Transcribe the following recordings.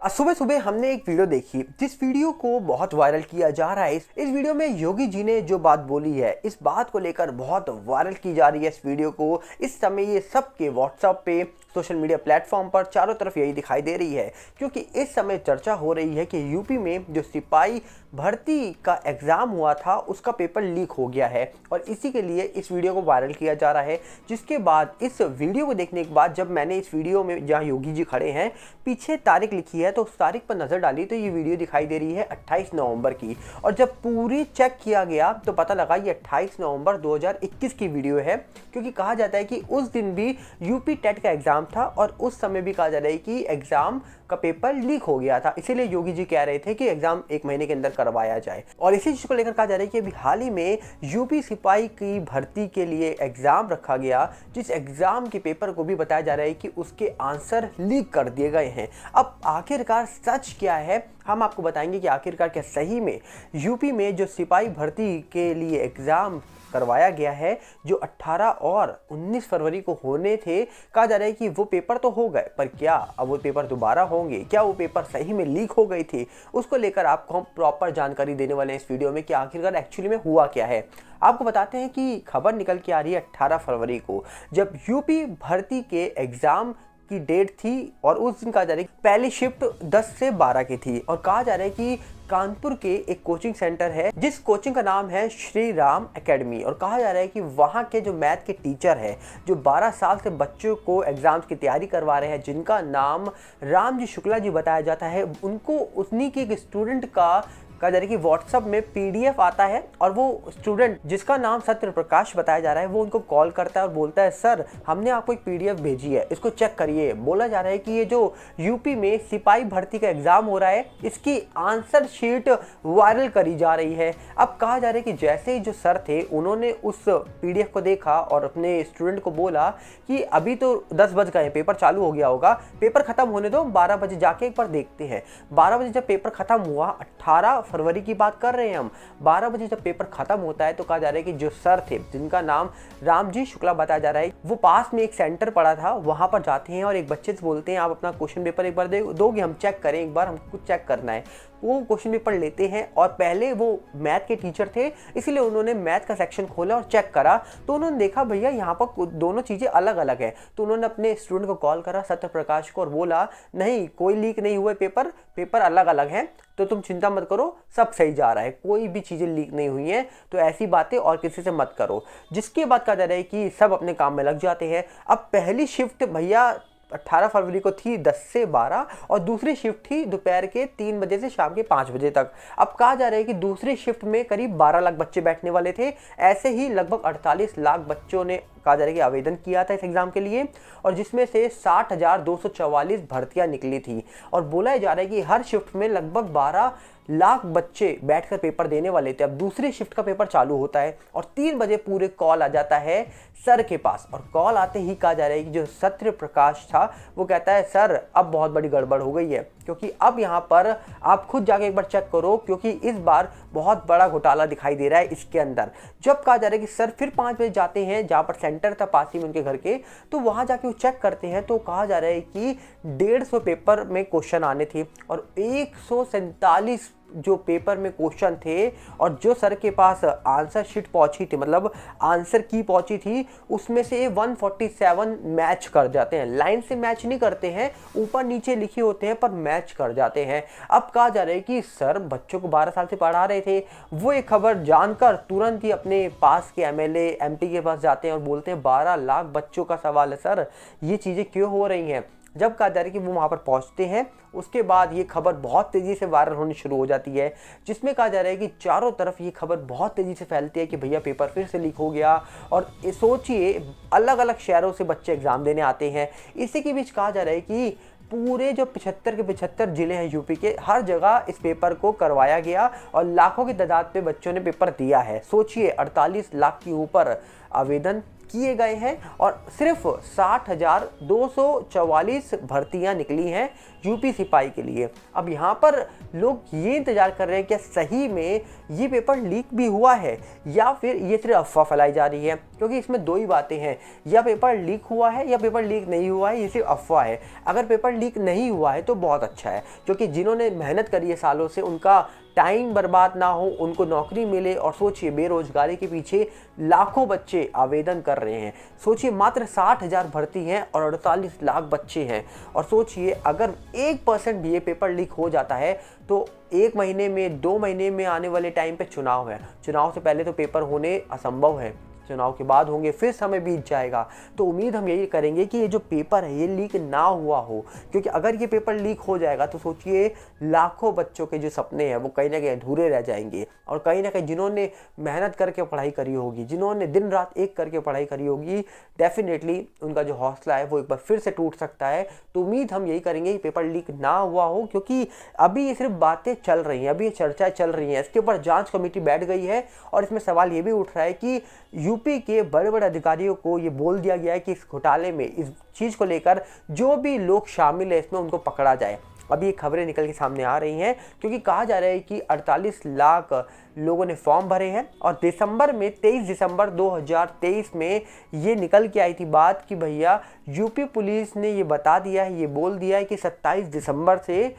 सुबह सुबह हमने एक वीडियो देखी जिस वीडियो को बहुत वायरल किया जा रहा है। इस वीडियो में योगी जी ने जो बात बोली है, इस बात को लेकर बहुत वायरल की जा रही है। इस वीडियो को इस समय ये सबके व्हाट्सएप पे, सोशल मीडिया प्लेटफॉर्म पर चारों तरफ यही दिखाई दे रही है, क्योंकि इस समय चर्चा हो रही है कि यूपी में जो सिपाही भर्ती का एग्ज़ाम हुआ था उसका पेपर लीक हो गया है और इसी के लिए इस वीडियो को वायरल किया जा रहा है। जिसके बाद इस वीडियो को देखने के बाद जब मैंने इस वीडियो में, जहां योगी जी खड़े हैं, पीछे तारीख लिखी है, तो उस तारीख पर नज़र डाली तो ये वीडियो दिखाई दे रही है 28 नवंबर की। और जब पूरी चेक किया गया तो पता लगा ये 28 नवंबर 2021 की वीडियो है, क्योंकि कहा जाता है कि उस दिन भी यूपी टेट का एग्ज़ाम था और उस समय भी कहा जा रहा है कि एग्ज़ाम का पेपर लीक हो गया था। इसीलिए योगी जी कह रहे थे कि एग्ज़ाम 1 महीने के अंदर करवाया जाए। और इसी चीज़ को लेकर कहा जा रहा है कि अभी हाल ही में यूपी सिपाही की भर्ती के लिए एग्ज़ाम रखा गया, जिस एग्ज़ाम के पेपर को भी बताया जा रहा है कि उसके आंसर लीक कर दिए गए हैं। अब आखिरकार सच क्या है, हम आपको बताएंगे कि आखिरकार क्या सही में यूपी में जो सिपाही भर्ती के लिए एग्ज़ाम करवाया गया है, जो 18 और 19 फरवरी को होने थे, कहा जा रहा है कि वो पेपर तो हो गए, पर क्या अब वो पेपर दोबारा होंगे? क्या वो पेपर सही में लीक हो गई थी? उसको लेकर आपको हम प्रॉपर जानकारी देने वाले हैं इस वीडियो में कि आखिरकार एक्चुअली में हुआ क्या है। आपको बताते हैं कि खबर निकल के आ रही है 18 फरवरी को, जब यूपी भर्ती के एग्ज़ाम की डेट थी और उस दिन कहा जा रहा है कि पहली शिफ्ट 10 से 12 की थी। और कहा जा रहा है कि कानपुर के एक कोचिंग सेंटर है, जिस कोचिंग का नाम है श्री राम एकेडमी, और कहा जा रहा है कि वहाँ के जो मैथ के टीचर हैं, जो 12 साल से बच्चों को एग्जाम्स की तैयारी करवा रहे हैं, जिनका नाम रामजी शुक्ला जी बताया जाता है, उनको उन्हीं के एक स्टूडेंट का कहा जा रहा है कि व्हाट्सएप में पीडीएफ आता है और वो स्टूडेंट, जिसका नाम सत्य प्रकाश बताया जा रहा है, वो उनको कॉल करता है और बोलता है, सर हमने आपको एक पीडीएफ भेजी है, इसको चेक करिए। बोला जा रहा है कि ये जो यूपी में सिपाही भर्ती का एग्जाम हो रहा है, इसकी आंसर शीट वायरल करी जा रही है। अब कहा जा रहा है कि जैसे ही जो सर थे, उन्होंने उस पीडीएफ को देखा और अपने स्टूडेंट को बोला कि अभी तो 10 बज गए, पेपर चालू हो गया होगा, पेपर खत्म होने दो, 12 बजे जाके एक बार देखते हैं। 12 बजे जब पेपर खत्म हुआ, 18 फरवरी की बात कर रहे हैं हम, 12 बजे जब पेपर खत्म होता है, तो कहा जा रहा है कि जो सर थे, जिनका नाम रामजी शुक्ला बताया जा रहा है, वो पास में एक सेंटर पड़ा था, वहां पर जाते हैं और एक बच्चे से बोलते हैं, आप अपना क्वेश्चन पेपर एक बार दोगे, हम चेक करें, एक बार हमको चेक करना है। वो क्वेश्चन पेपर लेते हैं और पहले वो मैथ के टीचर थे, इसीलिए उन्होंने मैथ का सेक्शन खोला और चेक करा, तो उन्होंने देखा भैया यहाँ पर दोनों चीज़ें अलग अलग है। तो उन्होंने अपने स्टूडेंट को कॉल करा, सत्य प्रकाश को, और बोला, नहीं कोई लीक नहीं हुआ, पेपर अलग अलग हैं, तो तुम चिंता मत करो, सब सही जा रहा है, कोई भी चीज़ें लीक नहीं हुई हैं, तो ऐसी बातें और किसी से मत करो। जिसके बाद कहा जा रहा है कि सब अपने काम में लग जाते हैं। अब पहली शिफ्ट भैया 18 फरवरी को थी 10 से 12 और दूसरी शिफ्ट थी दोपहर के 3 बजे से शाम के 5 बजे तक। अब कहा जा रहा है कि दूसरी शिफ्ट में करीब 12 लाख बच्चे बैठने वाले थे। ऐसे ही लगभग 48 लाख बच्चों ने कहा जा रहा है कि आवेदन किया था इस एग्जाम के लिए, और जिसमें से 60,244 भर्तियां निकली थी। और बोला जा रहा है कि हर शिफ्ट में लगभग 12 लाख बच्चे बैठकर पेपर देने वाले थे। अब दूसरी शिफ्ट का पेपर चालू होता है और 3 बजे पूरे कॉल आ जाता है सर के पास, और कॉल आते ही कहा जा रहा है कि जो सत्य प्रकाश था वो कहता है, सर अब बहुत बड़ी गड़बड़ हो गई है, क्योंकि अब यहाँ पर आप खुद जाके एक बार चेक करो, क्योंकि इस बार बहुत बड़ा घोटाला दिखाई दे रहा है इसके अंदर। जब कहा जा रहा है कि सर फिर 5 बजे जाते हैं, जहाँ पर सेंटर था पास ही में उनके घर के, तो वहाँ जाके वो चेक करते हैं, तो कहा जा रहा है कि 150 पेपर में क्वेश्चन आने थे और 147 जो पेपर में क्वेश्चन थे, और जो सर के पास आंसर शीट पहुंची थी, मतलब आंसर की पहुंची थी, उसमें से 147 मैच कर जाते हैं। लाइन से मैच नहीं करते हैं, ऊपर नीचे लिखे होते हैं, पर मैच कर जाते हैं। अब कहा जा रहा है कि सर बच्चों को 12 साल से पढ़ा रहे थे, वो एक खबर जानकर तुरंत ही अपने पास के एमएलए एमपी के पास जाते हैं और बोलते हैं, 12 लाख बच्चों का सवाल है सर, ये चीज़ें क्यों हो रही हैं? जब कहा जा रहा है कि वो वहाँ पर पहुँचते हैं, उसके बाद ये खबर बहुत तेज़ी से वायरल होनी शुरू हो जाती है, जिसमें कहा जा रहा है कि चारों तरफ ये खबर बहुत तेज़ी से फैलती है कि भैया पेपर फिर से लीक हो गया। और सोचिए, अलग अलग शहरों से बच्चे एग्ज़ाम देने आते हैं। इसी के बीच कहा जा रहा है कि पूरे जो 75 के 75 ज़िले हैं यूपी के, हर जगह इस पेपर को करवाया गया और लाखों की तादाद पे बच्चों ने पेपर दिया है। सोचिए, 48 लाख के ऊपर आवेदन किए गए हैं और सिर्फ 60,244 भर्तियां निकली हैं यूपी सिपाही के लिए। अब यहाँ पर लोग ये इंतजार कर रहे हैं कि सही में ये पेपर लीक भी हुआ है या फिर ये सिर्फ अफवाह फैलाई जा रही है, क्योंकि इसमें दो ही बातें हैं, या पेपर लीक हुआ है या पेपर लीक नहीं हुआ है, ये सिर्फ अफवाह है। अगर पेपर लीक नहीं हुआ है तो बहुत अच्छा है, क्योंकि जिन्होंने मेहनत करी है सालों से उनका टाइम बर्बाद ना हो, उनको नौकरी मिले। और सोचिए बेरोजगारी के पीछे लाखों बच्चे आवेदन कर रहे हैं। सोचिए मात्र 60,000 भर्ती हैं और 48 लाख बच्चे हैं। और सोचिए अगर 1% भी ये पेपर लीक हो जाता है तो 1 महीने में 2 महीने में आने वाले टाइम पे चुनाव है। चुनाव से पहले तो पेपर होने असंभव है, चुनाव के बाद होंगे, फिर समय बीत जाएगा। तो उम्मीद हम यही करेंगे कि ये जो पेपर है ये लीक ना हुआ हो, क्योंकि अगर ये पेपर लीक हो जाएगा तो सोचिए लाखों बच्चों के जो सपने हैं वो कहीं ना कहीं अधूरे रह जाएंगे। और कहीं ना कहीं जिन्होंने मेहनत करके पढ़ाई करी होगी, जिन्होंने दिन रात एक करके पढ़ाई करी होगी, डेफिनेटली उनका जो हौसला है वो एक बार फिर से टूट सकता है। तो उम्मीद हम यही करेंगे कि पेपर लीक ना हुआ हो, क्योंकि अभी ये सिर्फ बातें चल रही हैं, अभी ये चर्चाएं चल रही हैं। इसके ऊपर जांच कमेटी बैठ गई है और इसमें सवाल ये भी उठ रहा है कि यूपी के बड़े बड़े अधिकारियों को ये बोल दिया गया है कि इस घोटाले में, इस चीज़ को लेकर जो भी लोग शामिल है इसमें उनको पकड़ा जाए। अभी ये खबरें निकल के सामने आ रही हैं, क्योंकि कहा जा रहा है कि 48 लाख लोगों ने फॉर्म भरे हैं और दिसंबर में 23 दिसंबर 2023 में ये निकल के आई थी बात कि भैया यूपी पुलिस ने ये बता दिया है, ये बोल दिया है कि 27 दिसंबर से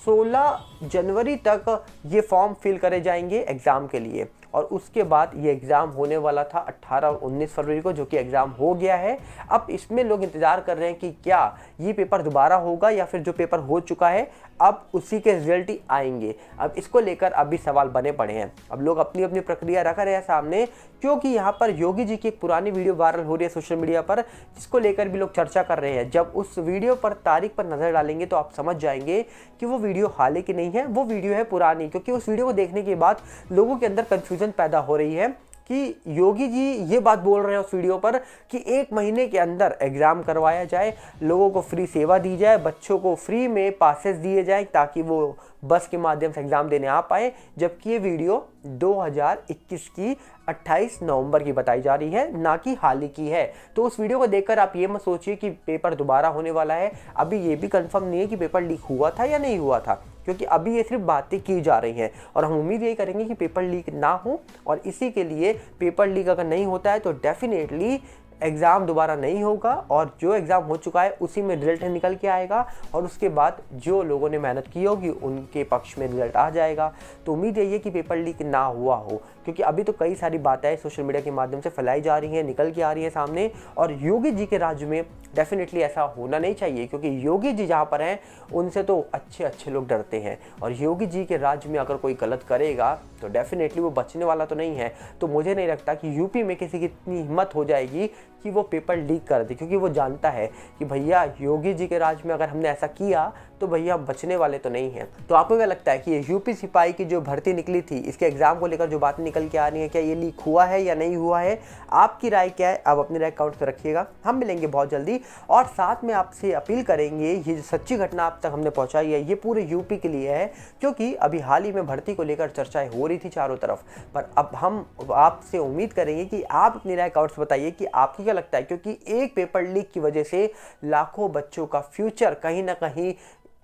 16 जनवरी तक ये फॉर्म फिल करे जाएंगे एग्ज़ाम के लिए। और उसके बाद ये एग्ज़ाम होने वाला था 18 और 19 फरवरी को, जो कि एग्ज़ाम हो गया है। अब इसमें लोग इंतज़ार कर रहे हैं कि क्या ये पेपर दोबारा होगा या फिर जो पेपर हो चुका है अब उसी के रिजल्ट ही आएंगे। अब इसको लेकर अभी सवाल बने पड़े हैं। अब लोग अपनी अपनी प्रक्रिया रख रहे हैं सामने, क्योंकि यहाँ पर योगी जी की एक पुरानी वीडियो वायरल हो रही है सोशल मीडिया पर, जिसको लेकर भी लोग चर्चा कर रहे हैं। जब उस वीडियो पर तारीख पर नज़र डालेंगे तो आप समझ जाएंगे कि वो वीडियो हाल ही की नहीं है, वो वीडियो है पुरानी। क्योंकि उस वीडियो को देखने के बाद लोगों के अंदर कन्फ्यूजन पैदा हो रही है कि योगी जी ये बात बोल रहे हैं उस वीडियो पर कि 1 महीने के अंदर एग्ज़ाम करवाया जाए, लोगों को फ्री सेवा दी जाए, बच्चों को फ्री में पासेस दिए जाए ताकि वो बस के माध्यम से एग्ज़ाम देने आ पाए। जबकि ये वीडियो 2021 की 28 नवंबर की बताई जा रही है, ना कि हाल ही की है। तो उस वीडियो को देखकर आप ये मत सोचिए कि पेपर दोबारा होने वाला है। अभी ये भी कंफर्म नहीं है कि पेपर लीक हुआ था या नहीं हुआ था, क्योंकि अभी ये सिर्फ बातें की जा रही हैं। और हम उम्मीद यही करेंगे कि पेपर लीक ना हो, और इसी के लिए पेपर लीक अगर नहीं होता है तो डेफिनेटली एग्ज़ाम दोबारा नहीं होगा और जो एग्ज़ाम हो चुका है उसी में रिजल्ट निकल के आएगा। और उसके बाद जो लोगों ने मेहनत की होगी उनके पक्ष में रिजल्ट आ जाएगा। तो उम्मीद यही है कि पेपर लीक ना हुआ हो, क्योंकि अभी तो कई सारी बातें सोशल मीडिया के माध्यम से फैलाई जा रही हैं, निकल के आ रही हैं सामने। और योगी जी के राज्य में डेफिनेटली ऐसा होना नहीं चाहिए, क्योंकि योगी जी जहाँ पर हैं उनसे तो अच्छे अच्छे लोग डरते हैं। और योगी जी के राज्य में अगर कोई गलत करेगा तो डेफिनेटली वो बचने वाला तो नहीं है। तो मुझे नहीं लगता कि यूपी में किसी की इतनी हिम्मत हो जाएगी कि वो पेपर लीक कर दे, क्योंकि वो जानता है कि भैया योगी जी के राज्य में अगर हमने ऐसा किया तो भैया बचने वाले तो नहीं हैं। तो आपको क्या लगता है कि ये यूपी सिपाही की जो भर्ती निकली थी, इसके एग्जाम को लेकर जो बातें निकल के आ रही है, क्या ये लीक हुआ है या नहीं हुआ है? आपकी राय क्या है? आप अपनी राय कमेंट पे रखिएगा। हम मिलेंगे बहुत जल्दी और साथ में आपसे अपील करेंगे, ये जो सच्ची घटना आप तक हमने पहुंचाई है ये पूरे यूपी के लिए है, क्योंकि अभी हाल ही में भर्ती को लेकर चर्चाएं हो रही थी चारों तरफ। पर अब हम आपसे उम्मीद करेंगे कि आप अपनी राय कमेंट्स बताइए कि आपको क्या लगता है, क्योंकि एक पेपर लीक की वजह से लाखों बच्चों का फ्यूचर कहीं ना कहीं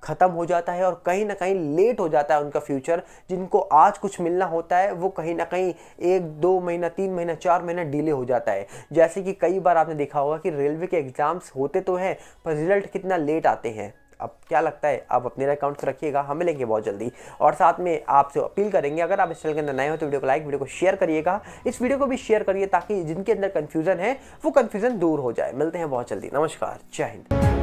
खत्म हो जाता है और कहीं ना कहीं लेट हो जाता है उनका फ्यूचर। जिनको आज कुछ मिलना होता है वो कहीं ना कहीं 1-2 महीना, 3 महीना, 4 महीना डिले हो जाता है। जैसे कि कई बार आपने देखा होगा कि रेलवे के एग्जाम्स होते तो हैं पर रिजल्ट कितना लेट आते हैं। अब क्या लगता है? आप अपने अकाउंट रखिएगा, हम मिलेंगे बहुत जल्दी। और साथ में आपसे अपील करेंगे, अगर आप इस चैनल के अंदर नए हो तो वीडियो को लाइक, वीडियो को शेयर करिएगा, इस वीडियो को भी शेयर करिए ताकि जिनके अंदर कंफ्यूजन है वो कंफ्यूजन दूर हो जाए। मिलते हैं बहुत जल्दी। नमस्कार, जय हिंद।